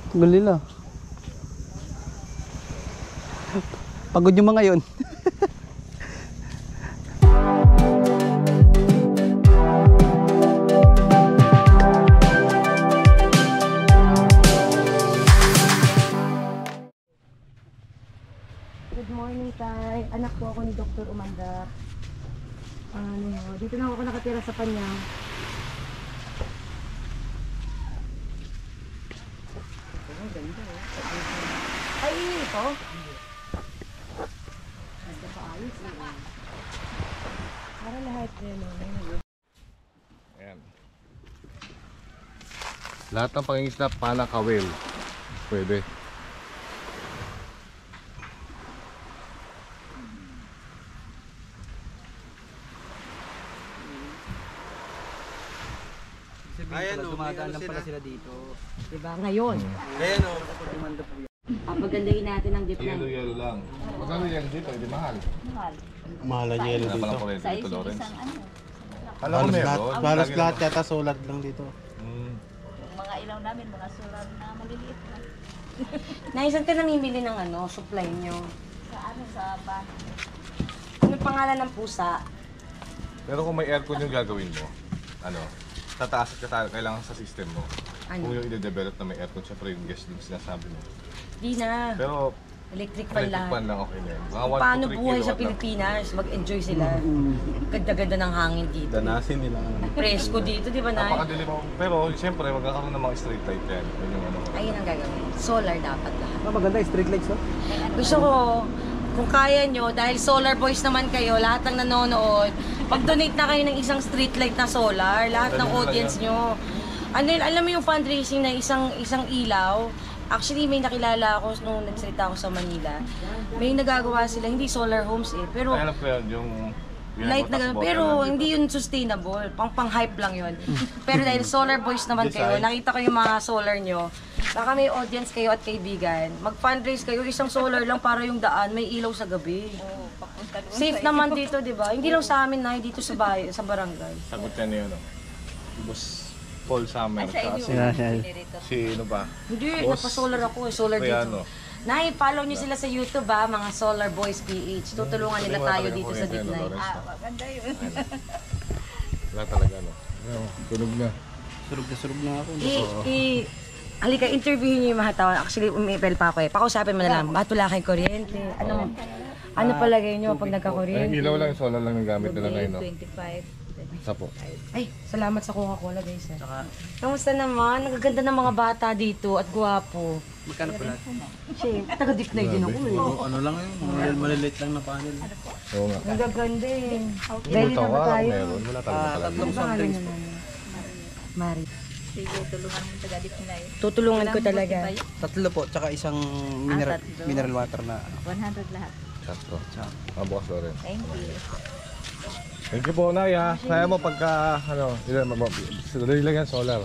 Galila. Pagod yung mga yun. Good morning, Tay. Anak po ako ni Dr. Umanda. Dito na ako nakatira sa Panyang. Ay, ito? Ganda pa ayos. Para lahat din. Ayan. Lahat ng pangingisda panakawil. Pwede. Ayan o, dumadaan lang pala sila dito. Diba? Ngayon. Ayan o, dumanda po yan. Papagandahin natin ang dip na. Yelo lang. Magkano yan dito? Hindi mahal. Mahal ang yelo Wala dito. palang kurente dito, Lawrence. Alam ko Halos meron. lahat, halos lahat yata solar lang dito. Mga ilaw namin, mga solar na maliliit na. Naisan ka namimili ng supply nyo? Sa ano, sa bahay. Ano pangalan ng pusa? Pero kung may aircon yung gagawin mo, tataas at kailangan sa system mo. Ano? Kung yung i-develop na may aircon, syempre yung gas din sinasabi mo. Di na. Pero Electric fan electric lahat. fan lang okay na yun. Mga 1 to 3 Paano buhay sa kilowatt lang. Pilipinas? Mag-enjoy sila. Ganda-ganda ng hangin dito. Danasin nila. Presko dito, di ba, Nay? Napakadilim ako. Pero siyempre magkakaroon ng mga street light yan. Yun yung Ayun ang gagawin. Solar dapat lahat. Maganda, street lights, no? Gusto ko, kung kaya nyo, dahil solar boys naman kayo, lahat ng nanonood, mag-donate na kayo ng isang street light na solar, lahat ng audience nyo. Alam mo yung fundraising na isang ilaw? Actually, may nakilala ako nung nagsalita ako sa Manila. May nagagawa sila, hindi solar homes pero Alam ko yan, yung light na gano'n. Pero hindi yun sustainable. Pang-hype lang yun. Pero dahil solar boys naman kayo, nakita ko yung mga solar nyo, baka may audience kayo at kaibigan, mag-fundraise kayo, isang solar lang para yung daan, may ilaw sa gabi. Papunta doon Safe naman dito, di ba? Hindi lang sa amin na, dito sa bahay, sa barangay. Sagot yan yun, Boss Paul Summer. sa inyo. Generator. Si ano ba? Hindi, Boss napa-solar ako, solar Riano. dito. Nay, follow nyo sila sa YouTube mga Solar Boys PH. Tutulungan nila tayo dito sa Deep Night. Maganda yun. Wala talaga, tunog na. Surog na ako. Halika, interviewin niyo yung mga tao. Actually, umipel pa ako eh. Pakausapin mo na lang, bakit wala kayong kuryente? Ano palagay nyo pag Ay, nagka-kuryente? ilaw lang, solar lang yung gamit nila ngayon, no? 25. Isa po. Ay, salamat sa Coca-Cola guys. Kamusta naman? Nagaganda ng mga bata dito at gwapo. Magkano pala? Shame, taga-Deep Night din ako eh. Ano lang yun, maliliit lang na panel. Oo nga. Nagaganda eh. May Ready na ba tawa, tayo? meron. Wala talaga pala. Ano pangalan niyo naman? Mari. Sige, tulungan mo taga-dip na yun. Tutulungan ko talaga. Tatlo po, tsaka isang tatlo. mineral water na 100 lahat. Sakto. Bukas na rin. Thank you. Thank you po, Naya. Kaya mo pagka, sadali lang yan, solar.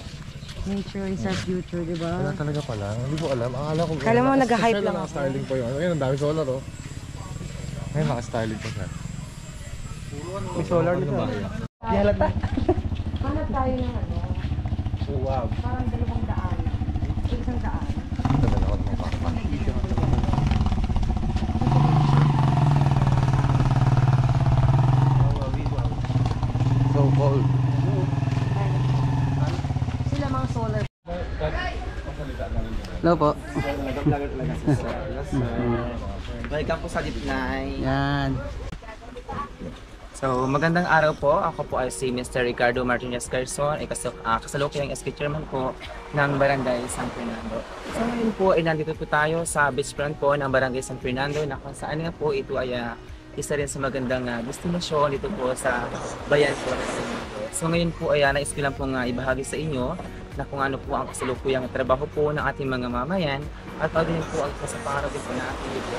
Nature is our future, di ba? Wala talaga pala. Hindi ko alam. Akala ko. Kala mo nag-hype lang ako. Naka-styling pa yun. Ayun, ang dami solar, Ngayon, naka-styling pa siya. may solar dito. Di halata. Hanap tayo ng Wow. parang 200. Isang daan. Dadala ko ng mga pakpak. So cold. Sila mga solar. Hello po. Welcome po sa Deep Night. Yan. So, magandang araw po. Ako po ay si Mr. Ricardo Martinez Carson, ay kasalukuyang SK Chairman po ng Barangay San Fernando. So, ngayon po ay nandito po tayo sa beachfront po ng Barangay San Fernando na kung saan nga po ito ay isa rin sa magandang destinasyon dito po sa bayan po. So, ngayon po ay nais ko lang pong ibahagi sa inyo na kung ano po ang kasalukuyang trabaho po ng ating mga mamayan at ano din po ang kasapangarap din po na ating dito.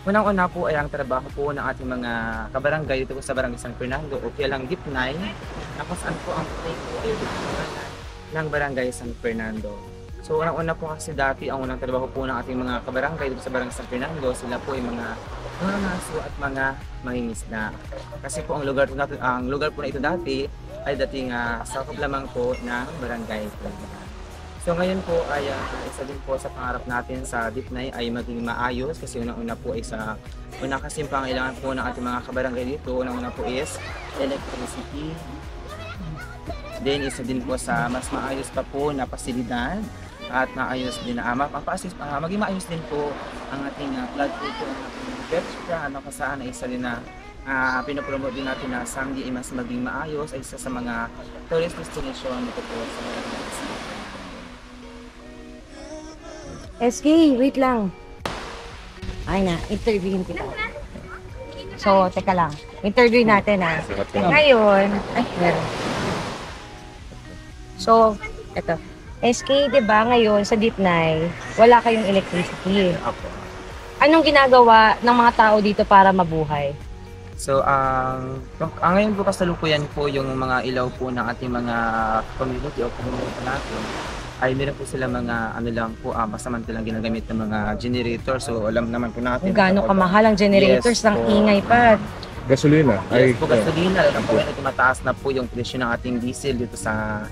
Unang-una po ay ang trabaho po ng ating mga kabarangay dito po sa Barangay San Fernando o kaya lang Deep Night na kung saan po ang ng Barangay San Fernando. So unang-una po kasi dati ang unang trabaho po ng ating mga kabarangay dito sa Barangay San Fernando, sila po ay mga naso at mga mangingisda. Kasi po ang lugar po na ito dati ay dating sakop lamang po ng barangay po. So ngayon po ay isa din po sa pangarap natin sa Dipnay ay maging maayos kasi unang-una po ay unang kasi pangailangan po ng ating mga kabarangay dito. Unang-una po is electricity. Then isa din po sa mas maayos pa po na pasilidad at maayos din na maging maayos din po ang ating flood po ang ating Bertra kung saan ay isa din na pinopromote din natin na Samgi ay mas maging maayos ay isa sa mga tourist destination dito po sa SK, wait lang. Ay na, interviewin kita. So, teka lang. Interview natin Ngayon, ay, meron. So, eto. SK, di ba ngayon sa Dipnay, wala kayong electricity. Anong ginagawa ng mga tao dito para mabuhay? So, ngayon po kasalukuyan po yung mga ilaw po ng ating mga community o community natin ay meron po sila mga pasamantalang ginagamit ng mga generator. So, alam naman po natin. Kung gaano kamahal ang generators ng ingay pa. Gasolina. Yes po, gasolina. Alam po yan, tumataas na po yung presyo ng ating diesel dito sa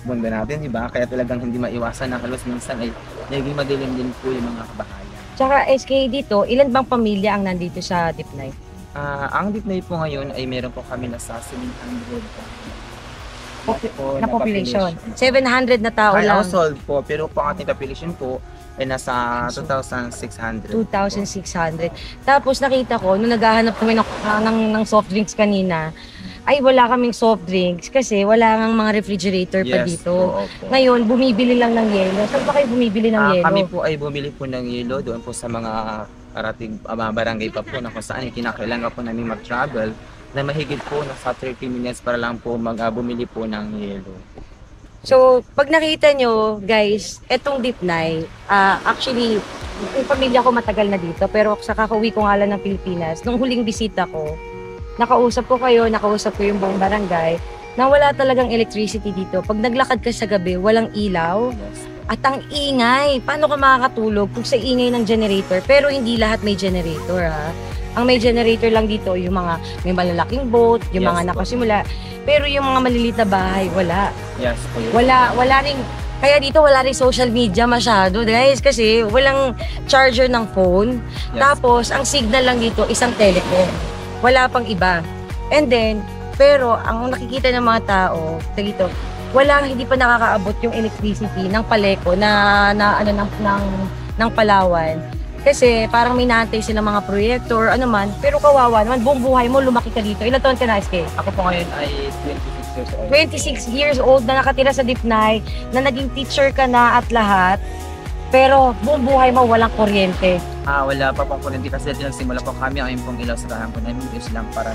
mundo natin, di ba? Kaya talagang hindi maiwasan na halos minsan ay naging madilim din po yung mga kabahayan. Tsaka SK dito, ilan bang pamilya ang nandito sa Dipnay? Ang Dipnay po ngayon ay meron po kami na sa 700 na population. 700 na tao lang. Household po, pero po ang ating population po ay nasa 2,600. 2,600. Tapos nakita ko, nung naghahanap kami ng soft drinks kanina, ay wala kaming soft drinks kasi wala ngang mga refrigerator pa dito. Opo. Ngayon, bumibili lang ng yelo. Saan ba kayo bumibili ng yelo? Kami po ay bumili po ng yelo doon po sa mga parating barangay pa po na kung saan kinakailangan po namin mag-travel na mahigit po nasa 30 minutes para lang po bumili po ng yelo. So, pag nakita nyo, guys, etong Dipnay, actually, yung pamilya ko matagal na dito, pero sa kakauwi ko nga lang ng Pilipinas, nung huling bisita ko, nakausap ko yung buong barangay, na wala talagang electricity dito. Pag naglakad ka sa gabi, walang ilaw, at ang ingay. Paano ka makakatulog kung sa ingay ng generator? Pero hindi lahat may generator, ha? Ang may generator lang dito, yung mga may malalaking boat, yung mga nakasimula. Pero yung mga maliliit na bahay, wala. Yes po. Wala rin. Kaya dito wala rin social media masyado, guys, kasi walang charger ng phone. Tapos, ang signal lang dito, isang telecom. Wala pang iba. And then, pero ang nakikita ng mga tao dito, hindi pa nakakaabot yung electricity ng Paleco ng Palawan. Kasi parang may naantay silang mga proyekto or ano man, pero kawawa naman, buong buhay mo, lumaki ka dito. Ilan taon ka na, SK? Ako po ngayon ay 26 years old. 26 years old na nakatira sa Dipnay, na naging teacher ka na at lahat, pero buong buhay mo walang kuryente. Wala pa pong kuryente kasi nagsimula po kami, ayun pong ilaw sa tahan po namin is lang para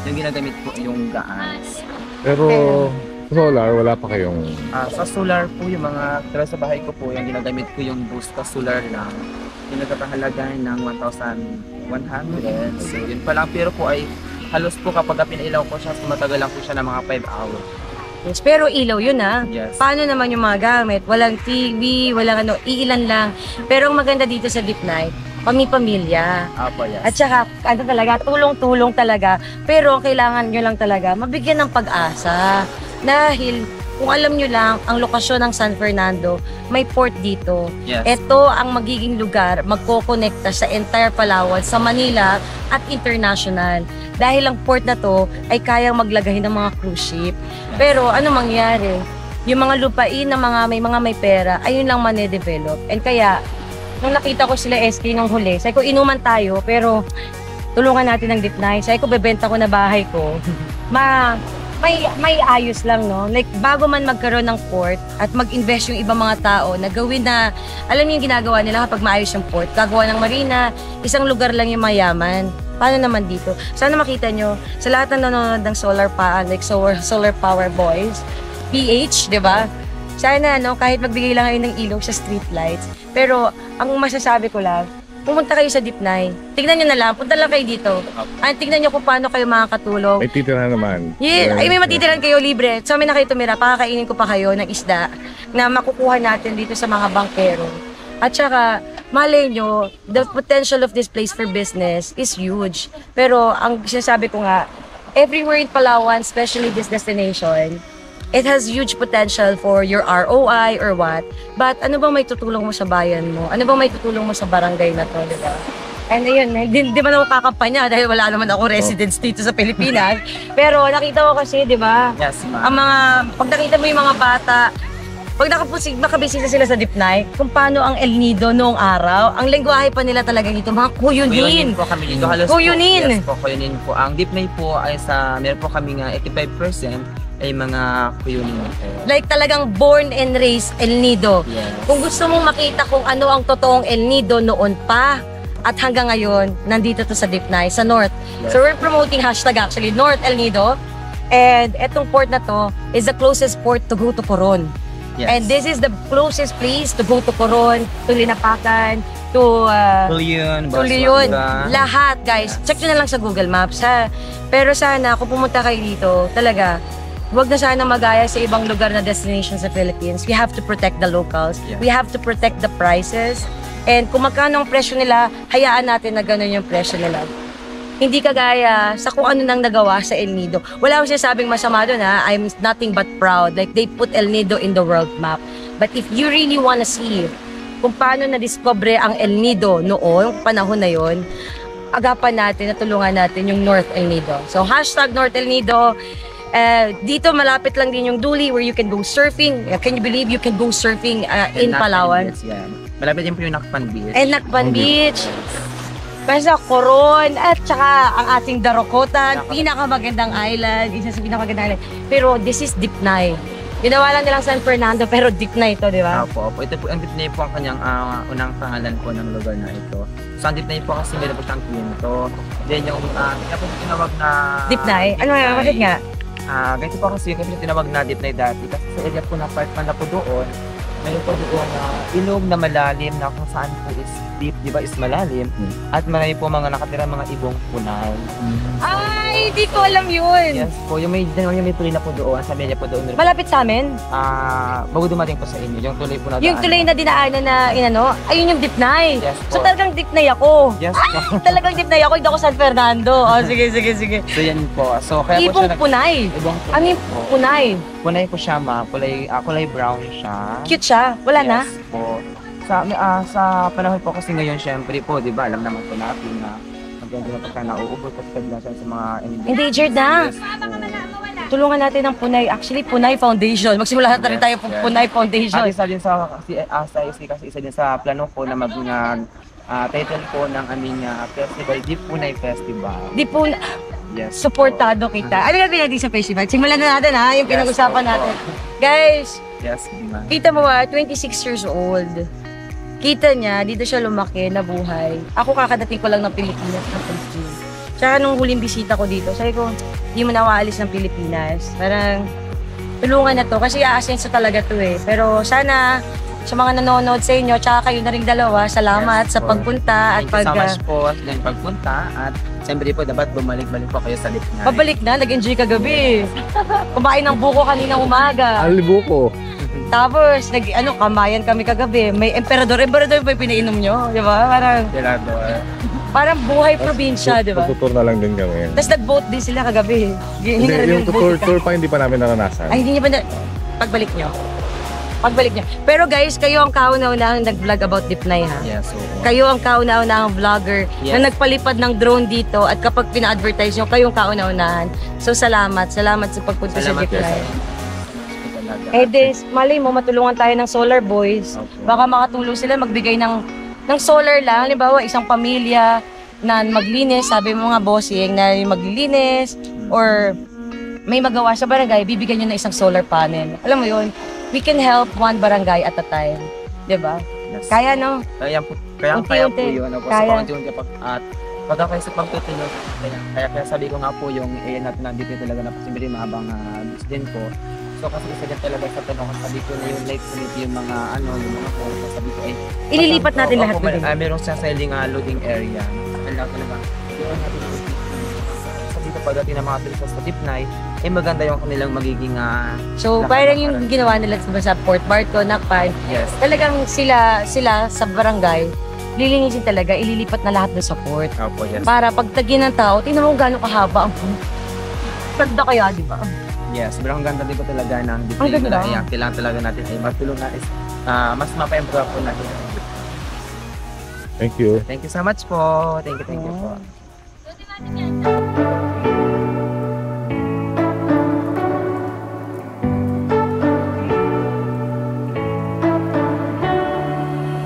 yung ginagamit po yung gas. Pero solar, wala pa kayong... Sa solar po, yung mga tira sa bahay ko po, yung ginagamit ko yung Busta solar lang. Yung nagkakahalaga ng 1,100. So yun pa lang, pero po ay halos po kapag pinailaw ko siya, tumatagal lang po siya ng mga 5 hours. Yes, pero ilaw yun Yes. Paano naman yung mga gamit? Walang TV, walang iilan lang. Pero ang maganda dito sa Dipnay, pamilya. Yes. At saka, talaga, tulong-tulong talaga. Pero kailangan nyo lang talaga mabigyan ng pag-asa. Dahil, kung alam nyo lang, ang lokasyon ng San Fernando, may port dito. Yes. Ito ang magiging lugar, magkokonekta sa entire Palawan, sa Manila at international. Dahil ang port na to ay kayang maglagay ng mga cruise ship. Pero ano mangyari? Yung mga lupain na may pera, ayun lang manedevelop. And kaya, nung nakita ko sila SK nung huli, sabi ko, inuman tayo, pero tulungan natin ng Dipnay. Sabi ko, bebenta ko na bahay ko. May ayos lang, no? Like, bago man magkaroon ng port at mag-invest yung ibang mga tao na gawin na, alam niyo yung ginagawa nila kapag maayos yung port, gagawa ng marina, isang lugar lang yung mayaman. Paano naman dito? Sana makita nyo, sa lahat ng nanonood ng solar power boys, PH, di ba? Sana, no, kahit magbigay lang kayo ng ilaw sa street lights. Pero, ang masasabi ko lang, pumunta kayo sa Dipnay. Tignan nyo na lang, punta lang kayo dito. Tignan nyo kung paano kayo makakatulog. May titirahan naman. Yeah, ay may matitiran kayo libre. Sa amin na kayo tumira, pakakainin ko pa kayo ng isda na makukuha natin dito sa mga bankero. At saka, malay nyo, the potential of this place for business is huge. Pero ang sinasabi ko nga, everywhere in Palawan, especially this destination, it has huge potential for your ROI or what. But ano bang may tutulong mo sa bayan mo? Ano bang may tutulong mo sa barangay na to, di ba? And ayun, di man ako kakampanya dahil wala naman ako residence dito sa Pilipinas. Pero nakita ko kasi, di ba? Yes, ma'am. Ang mga, pag nakita mo yung mga bata, pag nakabisita sila sa Dipnay, kung paano ang El Nido noong araw, ang lengguwahe pa nila talaga dito, mga kuyunin. Kuyunin po kami dito. Halos Kuyunin. Po, yes po, kuyunin po. Ang Dipnay po ay meron po kami nga 85% ay mga kuyunin po. Like talagang born and raised El Nido. Yes. Kung gusto mong makita kung ano ang totoong El Nido noon pa, at hanggang ngayon, nandito to sa Dipnay, sa North. Yes. So we're promoting hashtag actually, North El Nido. And etong port na to is the closest port to go to Coron. Yes. And this is the closest place to go to Coron, to Linapacan, to Tulion, Tulion. Baswanga. Lahat, guys. Check nyo na lang sa Google Maps, ha? Pero sana, kung pumunta kayo dito, talaga, huwag na sana magaya sa ibang lugar na destination sa Philippines. We have to protect the locals. Yeah. We have to protect the prices. And kung magkano ang presyo nila, hayaan natin na ganun yung presyo nila. Hindi kagaya sa kung ano nang nagawa sa El Nido. Wala akong sinasabing masama doon, ha. I'm nothing but proud. Like, they put El Nido in the world map. But if you really wanna see kung paano na-discover ang El Nido noon, panahon na yon, agapan natin, natulungan natin yung North El Nido. So, hashtag North El Nido. Dito, malapit lang din yung Duli where you can go surfing. Can you believe you can go surfing in Palawan? Yes, yeah. Malapit din po yung Nakpan Beach. And Nakpan Beach. Basta Coron at saka ang ating Darocotan, pinakamagandang island, isa sa pinakamagandang island. Pero this is Dipnay. Ginawa lang nilang San Fernando pero Dipnay ito, di ba? Opo. Ito po, ang Dipnay po ang kanyang unang pangalan po ng lugar na ito. So ang Dipnay po kasi meron po siyang kwento. Then yung tinawag na Dipnay? Ano nga? Bakit nga? Ganito po kasi yung tinawag na Dipnay dati. Kasi sa area po na part man na po doon, meron po doon na ilog na malalim na kung saan po is deep, di ba, is malalim. At marami po mga nakatira mga ibong punay. Ay, di ko alam yun. Yes po, yung may tuloy na po doon, sa media po doon. Malapit sa amin? Bago dumating po sa inyo, yung tuloy po na Yung daan. tuloy na dinaanan na inano, ayun yung Dipnay. Yes So po. talagang Dipnay ako. Yes po. Talagang Dipnay ako, hindi ako San Fernando. Oh, sige. So yan po. So kaya po Ibong siya Punay. Ibong Punay. Ano yung po. Punay? Punay po siya, ma. Kulay brown siya. Cute siya. Wala na? Yes po. Sa panahon po kasi ngayon, syempre po, di ba, alam naman po natin na maganda na pagka nauubos at paglasan sa mga Endangered na. Yes po. Tulungan natin ng Punay. Actually, Punay Foundation. Magsimula na rin tayo po Punay Foundation. At isa din sa kasi isa din sa plano ko na maging title po ng aming festival, Deep Punay Festival. Di po, Yes. supportado kita. Ano nga pinag sa festival? Simulan na natin, ha? Yung Yes, pinag-usapan opo. natin. Guys, Yes, ma'am. kita mo 26 years old. Kita niya, dito siya lumaki, nabuhay. Ako kakadating ko lang ng Pilipinas ng Philippines. Tsaka nung huling bisita ko dito, sabi ko, hindi mo na waalis ng Pilipinas. Parang, tulungan na to. Kasi aasenso talaga to eh. Pero sana, sa mga nanonood sa inyo, tsaka kayo na rin dalawa, salamat Yes, sa po. pagpunta at Thank you so much po sa inyong pagpunta at siyempre po dapat bumalik-balik po kayo sa Dipnay. Pabalik na, nag-enjoy kagabi. Kumain ng buko kaninang umaga. Alibo ko. Tapos, kamayan kami kagabi. May emperador ba yung pinainom nyo? Di ba? Parang buhay probinsya, di ba? Tutur na lang din kami. Tapos nag-boat din sila kagabi. Hindi, yung tour pa hindi pa namin naranasan. Ay, hindi niya ba na... Pagbalik nyo. Pero guys, kayo ang kauna-unahang nag-vlog about Dipnay, ha? Yes, so, Kayo ang kauna-unahang vlogger Yes. na nagpalipad ng drone dito at kapag pina-advertise nyo, kayo ang kauna-unahan. So, salamat. Salamat sa pagpunta sa salamat Dipnay. talaga. Eh, des, malay mo, matulungan tayo ng Solar Boys. Opo. Baka makatulong sila magbigay ng solar lang. Halimbawa, isang pamilya na maglinis, sabi mo nga, bossing, na maglilinis, or may magawa sa barangay, bibigyan nyo na isang solar panel. Alam mo yun, we can help one barangay at a time. Diba? Yes. Kaya, no? Kaya po Unti-unti. yun. Ano po, Kaya. sa paunti-unti at pagka kayo sa pagtutulog, kaya sabi ko nga po yung natin nandito talaga na posibleng mahabang bis din po. So kasi isa din talaga sa tanong, sabi ko na yung live community, yung mga yung mga po, sabi ko ay Ililipat natin lahat doon. Meron sa selling loading area. Ang lahat talaga. Doon natin sabi ko pagdating ng mga turista sa Dipnay, maganda yung kanilang magiging So, parang yung ginawa nila sa Port Barco, Nakpan, yes. talagang sila sa barangay, lilinisin talaga, ililipat na lahat doon sa port. Opo, yes. Para pag tagin ng tao, tingnan mo kung gaano kahaba ang port. ganda kaya, di ba? Yes, sobrang ganda din po talaga ng Ang display ganda. nila. Kaya kailangan talaga natin ay matulong na is mas mapa-improve po natin. Thank you. Thank you so much po. Thank you po.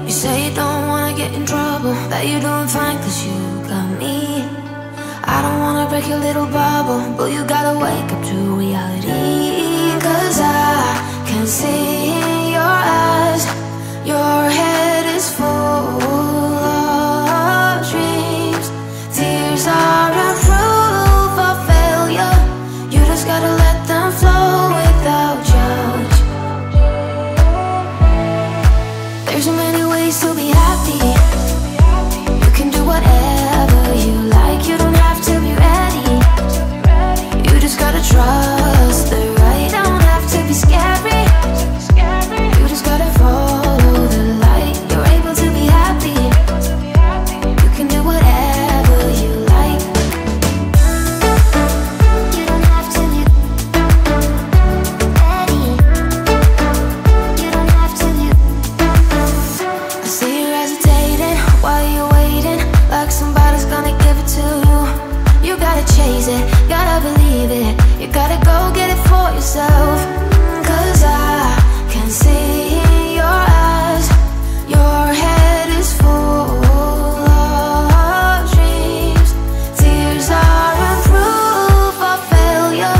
You say you don't wanna get in trouble, that you're doing fine cause you got me. I don't wanna break your little bubble, but you gotta wake up to reality. Cause I can see in your eyes, your head is full of dreams. Tears are a proof of failure, you just gotta let them flow without judge. There's so many ways to be happy. You can do whatever you like. You don't have to be ready. You just gotta trust the right. Don't have to be scary. You just gotta follow the light. You're able to be happy. You can do whatever you like. You don't have to be ready. You don't have to be. I see you hesitating while you're waiting, like somebody's gonna give it to you. You gotta chase it, gotta believe it. You gotta go get it for yourself. Cause I can see in your eyes, your head is full of dreams. Tears are a proof of failure,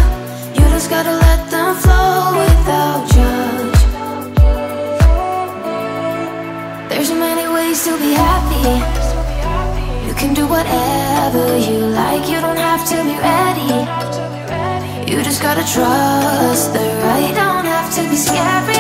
you just gotta let them flow without judge. There's so many ways to be happy. You can do whatever you like. You don't have to be ready. You just gotta trust the right. Don't have to be scary.